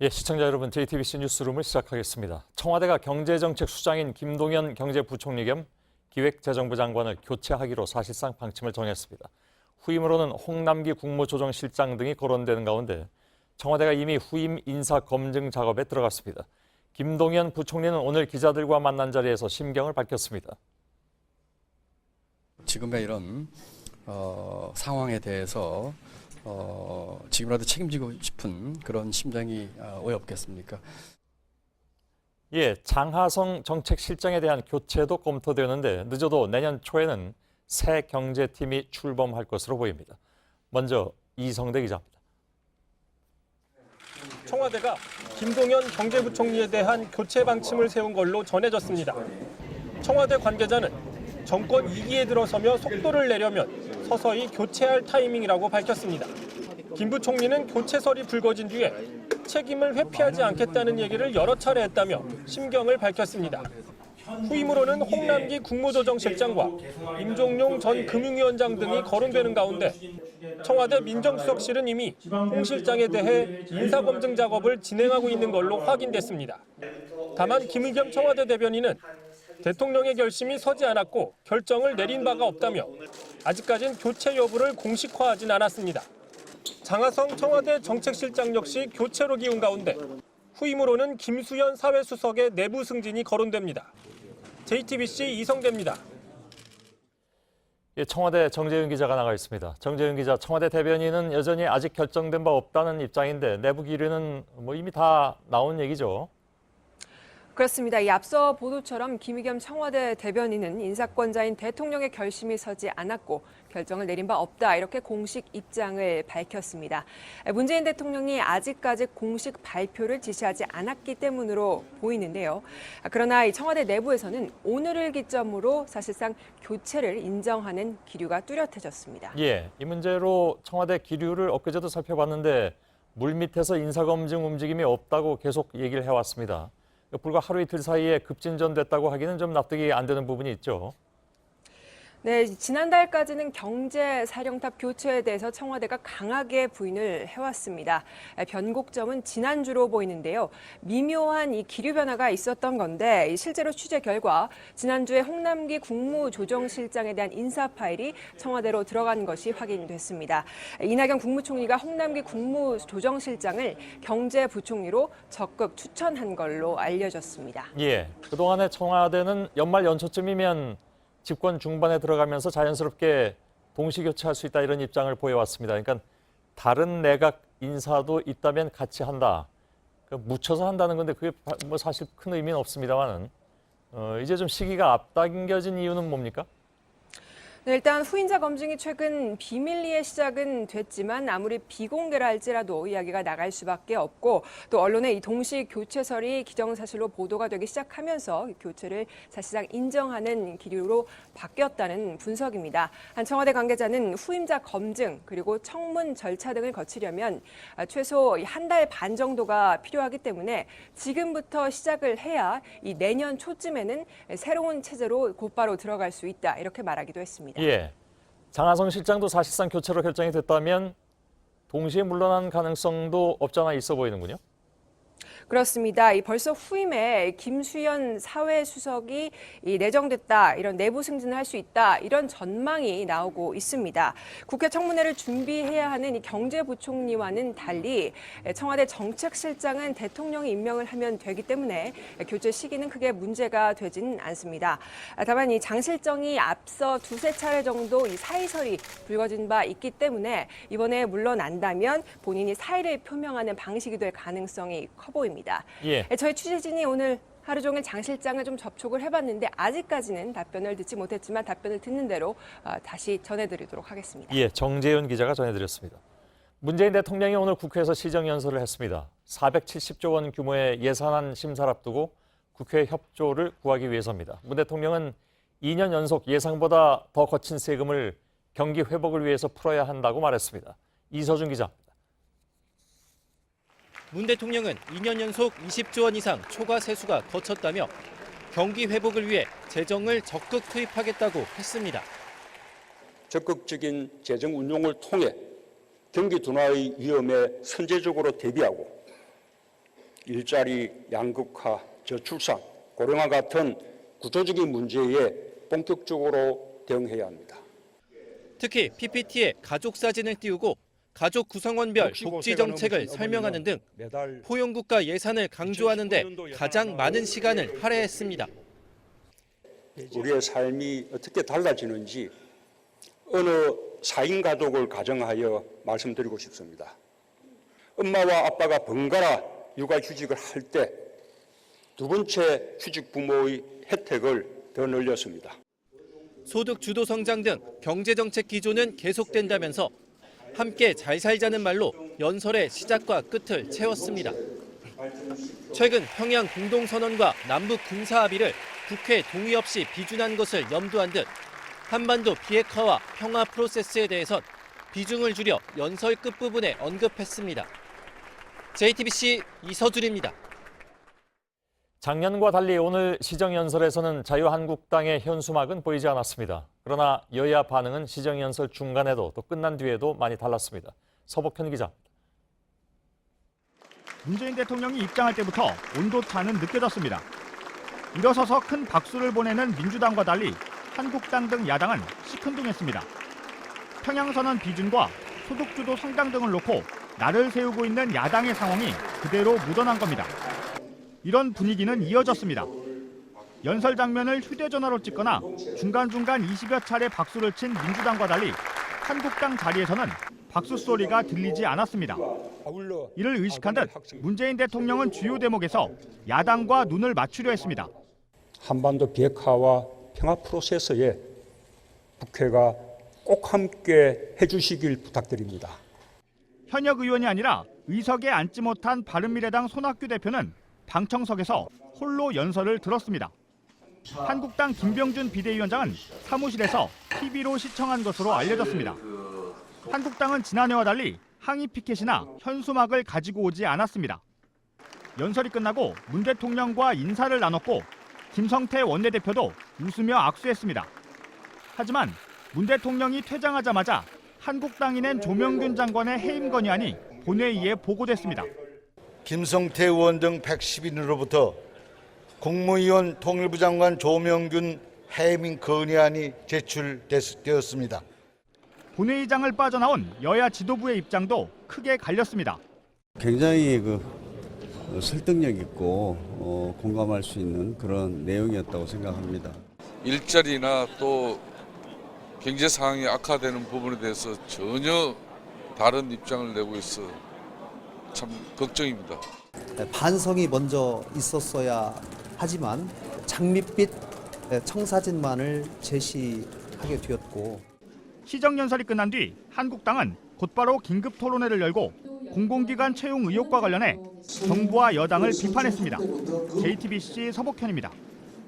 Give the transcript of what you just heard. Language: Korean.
예, 시청자 여러분, JTBC 뉴스룸을 시작하겠습니다. 청와대가 경제정책 수장인 김동연 경제부총리 겸 기획재정부 장관을 교체하기로 사실상 방침을 정했습니다. 후임으로는 홍남기 국무조정실장 등이 거론되는 가운데 청와대가 이미 후임 인사 검증 작업에 들어갔습니다. 김동연 부총리는 오늘 기자들과 만난 자리에서 심경을 밝혔습니다. 지금의 이런 상황에 대해서 지금이라도 책임지고 싶은 그런 심정이 왜 없겠습니까? 예, 장하성 정책실장에 대한 교체도 검토되는데 늦어도 내년 초에는 새 경제팀이 출범할 것으로 보입니다. 먼저 이성대 기자입니다. 청와대가 김동연 경제부총리에 대한 교체 방침을 세운 걸로 전해졌습니다. 청와대 관계자는 정권 2기에 들어서며 속도를 내려면 서서히 교체할 타이밍이라고 밝혔습니다. 김 부총리는 교체설이 불거진 뒤에 책임을 회피하지 않겠다는 얘기를 여러 차례 했다며 심경을 밝혔습니다. 후임으로는 홍남기 국무조정실장과 임종용 전 금융위원장 등이 거론되는 가운데 청와대 민정수석실은 이미 홍 실장에 대해 인사검증 작업을 진행하고 있는 걸로 확인됐습니다. 다만 김의겸 청와대 대변인은 대통령의 결심이 서지 않았고 결정을 내린 바가 없다며 아직까진 교체 여부를 공식화하진 않았습니다. 장하성 청와대 정책실장 역시 교체로 기운 가운데 후임으로는 김수현 사회수석의 내부 승진이 거론됩니다. JTBC 이성대입니다. 예, 청와대 정재윤 기자가 나가 있습니다. 정재윤 기자, 청와대 대변인은 여전히 아직 결정된 바 없다는 입장인데 내부 기류는 이미 다 나온 얘기죠? 그렇습니다. 이 앞서 보도처럼 김의겸 청와대 대변인은 인사권자인 대통령의 결심이 서지 않았고 결정을 내린 바 없다 이렇게 공식 입장을 밝혔습니다. 문재인 대통령이 아직까지 공식 발표를 지시하지 않았기 때문으로 보이는데요. 그러나 이 청와대 내부에서는 오늘을 기점으로 사실상 교체를 인정하는 기류가 뚜렷해졌습니다. 예, 이 문제로 청와대 기류를 엊그제도 살펴봤는데 물밑에서 인사검증 움직임이 없다고 계속 얘기를 해왔습니다. 불과 하루 이틀 사이에 급진전됐다고 하기는 좀 납득이 안 되는 부분이 있죠. 네, 지난달까지는 경제사령탑 교체에 대해서 청와대가 강하게 부인을 해왔습니다. 변곡점은 지난주로 보이는데요. 미묘한 이 기류 변화가 있었던 건데 실제로 취재 결과 지난주에 홍남기 국무조정실장에 대한 인사 파일이 청와대로 들어간 것이 확인됐습니다. 이낙연 국무총리가 홍남기 국무조정실장을 경제부총리로 적극 추천한 걸로 알려졌습니다. 예, 그동안에 청와대는 연말 연초쯤이면 집권 중반에 들어가면서 자연스럽게 동시교체할 수 있다 이런 입장을 보여왔습니다. 그러니까 다른 내각 인사도 있다면 같이 한다. 묻혀서 한다는 건데 그게 사실 큰 의미는 없습니다만은 이제 좀 시기가 앞당겨진 이유는 뭡니까? 네, 일단 후임자 검증이 최근 비밀리에 시작은 됐지만 아무리 비공개라 할지라도 이야기가 나갈 수밖에 없고 또 언론의 이 동시 교체설이 기정사실로 보도가 되기 시작하면서 교체를 사실상 인정하는 기류로 바뀌었다는 분석입니다. 한 청와대 관계자는 후임자 검증 그리고 청문 절차 등을 거치려면 최소 한 달 반 정도가 필요하기 때문에 지금부터 시작을 해야 이 내년 초쯤에는 새로운 체제로 곧바로 들어갈 수 있다 이렇게 말하기도 했습니다. 예, 장하성 실장도 사실상 교체로 결정이 됐다면 동시에 물러난 가능성도 없잖아 있어 보이는군요. 그렇습니다. 벌써 후임에 김수현 사회수석이 내정됐다, 이런 내부 승진을 할 수 있다, 이런 전망이 나오고 있습니다. 국회 청문회를 준비해야 하는 이 경제부총리와는 달리 청와대 정책실장은 대통령이 임명을 하면 되기 때문에 교체 시기는 크게 문제가 되지는 않습니다. 다만 이 장 실장이 앞서 두세 차례 정도 이 사의설이 불거진 바 있기 때문에 이번에 물러난다면 본인이 사의를 표명하는 방식이 될 가능성이 커 보입니다. 예. 저희 취재진이 오늘 하루 종일 장 실장을 좀 접촉을 해봤는데 아직까지는 답변을 듣지 못했지만 답변을 듣는 대로 다시 전해드리도록 하겠습니다. 예, 정재윤 기자가 전해드렸습니다. 문재인 대통령이 오늘 국회에서 시정연설을 했습니다. 470조 원 규모의 예산안 심사를 앞두고 국회 협조를 구하기 위해서입니다. 문 대통령은 2년 연속 예상보다 더 거친 세금을 경기 회복을 위해서 풀어야 한다고 말했습니다. 이서준 기자. 문 대통령은 2년 연속 20조 원 이상 초과 세수가 거쳤다며 경기 회복을 위해 재정을 적극 투입하겠다고 했습니다. 적극적인 재정 운용을 통해 경기 둔화의 위험에 선제적으로 대비하고 일자리 양극화, 저출산, 고령화 같은 구조적인 문제에 본격적으로 대응해야 합니다. 특히 PPT에 가족 사진을 띄우고 가족 구성원별 복지 정책을 설명하는 등 포용국가 예산을 강조하는 데 가장 많은 시간을 할애했습니다. 우리의 삶이 어떻게 달라지는지 어느 4인 가족을 가정하여 말씀드리고 싶습니다. 엄마와 아빠가 번갈아 육아휴직을 할 때 두 번째 휴직 부모의 혜택을 더 늘렸습니다. 소득 주도 성장 등 경제정책 기조는 계속된다면서 함께 잘 살자는 말로 연설의 시작과 끝을 채웠습니다. 최근 평양 공동선언과 남북 군사 합의를 국회 동의 없이 비준한 것을 염두한 듯 한반도 비핵화와 평화 프로세스에 대해선 비중을 줄여 연설 끝부분에 언급했습니다. JTBC 이서준입니다. 작년과 달리 오늘 시정연설에서는 자유한국당의 현수막은 보이지 않았습니다. 그러나 여야 반응은 시정연설 중간에도 또 끝난 뒤에도 많이 달랐습니다. 서복현 기자입니다. 문재인 대통령이 입장할 때부터 온도차는 느껴졌습니다. 일어서서 큰 박수를 보내는 민주당과 달리 한국당 등 야당은 시큰둥했습니다. 평양선언 비준과 소득주도 성장 등을 놓고 날을 세우고 있는 야당의 상황이 그대로 묻어난 겁니다. 이런 분위기는 이어졌습니다. 연설 장면을 휴대전화로 찍거나 중간중간 20여 차례 박수를 친 민주당과 달리 한국당 자리에서는 박수 소리가 들리지 않았습니다. 이를 의식한 듯 문재인 대통령은 주요 대목에서 야당과 눈을 맞추려 했습니다. 한반도 비핵화와 평화 프로세스에 국회가 꼭 함께 해주시길 부탁드립니다. 현역 의원이 아니라 의석에 앉지 못한 바른미래당 손학규 대표는 방청석에서 홀로 연설을 들었습니다. 한국당 김병준 비대위원장은 사무실에서 TV로 시청한 것으로 알려졌습니다. 한국당은 지난해와 달리 항의 피켓이나 현수막을 가지고 오지 않았습니다. 연설이 끝나고 문 대통령과 인사를 나눴고 김성태 원내대표도 웃으며 악수했습니다. 하지만 문 대통령이 퇴장하자마자 한국당이 낸 조명균 장관의 해임 건의안이 본회의에 보고됐습니다. 김성태 의원 등 110인으로부터 국무위원 통일부 장관 조명균 해임 건의안이 제출되었습니다. 본회의장을 빠져나온 여야 지도부의 입장도 크게 갈렸습니다. 굉장히 설득력 있고 공감할 수 있는 그런 내용이었다고 생각합니다. 일자리나 또 경제 상황이 악화되는 부분에 대해서 전혀 다른 입장을 내고 있어 참 걱정입니다. 반성이 먼저 있었어야 하지만 장밋빛 청사진만을 제시하게 되었고 시정연설이 끝난 뒤 한국당은 곧바로 긴급 토론회를 열고 공공기관 채용 의혹과 관련해 정부와 여당을 비판했습니다. JTBC 서복현입니다.